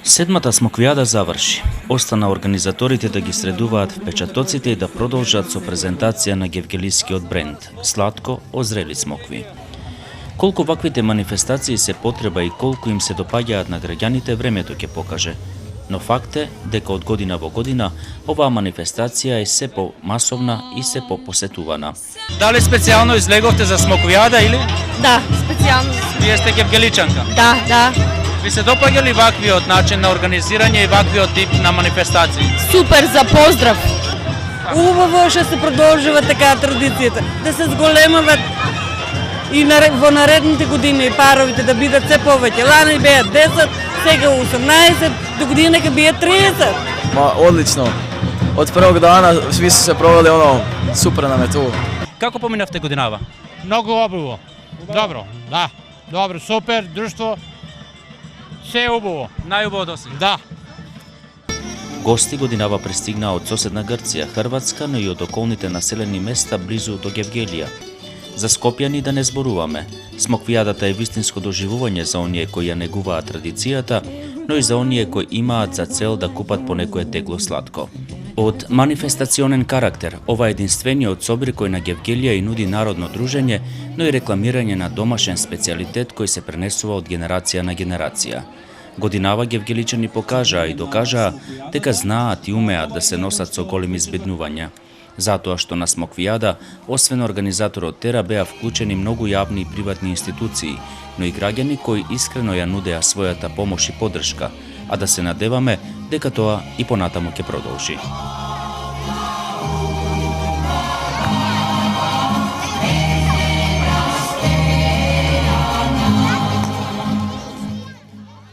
Седмата смоквијада заврши. Остана организаторите да ги средуваат впечатоците и да продолжат со презентација на гевгелискиот бренд сладко озрели смокви. Колку ваквите манифестации се потреба и колку им се допаѓаат на граѓаните, времето ќе покаже. Но факт е дека од година во година оваа манифестација е се помасовна и се попосетувана. Дали специјално излеговте за смоквијада или? Да, специјално. Вие сте гевгеличанка? Да. Ви се допаѓа ли ваквиот начин на организирање и ваквиот тип на манифестации? Супер, за поздрав. Убаво што се продолжува така традицијата, да се зголемават и во наредните години паровите да бидат се повеќе. Лани беа 10, сега 18, до година ќе биде 30. Одлично. Од првог дана сви се провели супер нам е тоа. Како поминавте годинава? Многу убаво. Добро, да. Добро, супер, друштво. Се убаво. Најубаво досега. Да. Гости годинава пристигнаа од соседна Грција, Хрватска, но и од околните населени места близу до Гевгелија. За скопјани да не зборуваме. Смоквијадата е вистинско доживување за оние кои ја негуваат традицијата, но и за оние кои имаат за цел да купат по некое тегло сладко. Од манифестационен карактер, ова е единствениот собир кој на Гевгелија и нуди народно дружење, но и рекламирање на домашен специјалитет кој се пренесува од генерација на генерација. Годинава гевгеличани покажаа и докажаа дека знаат и умеат да се носат со големи збеднувања. Затоа што на смоквијада, освен организаторот Тера, беа вклучени многу јавни и приватни институции, но и граѓани кои искрено ја нудеа својата помош и поддршка, а да се надеваме дека тоа и понатаму ќе продолжи.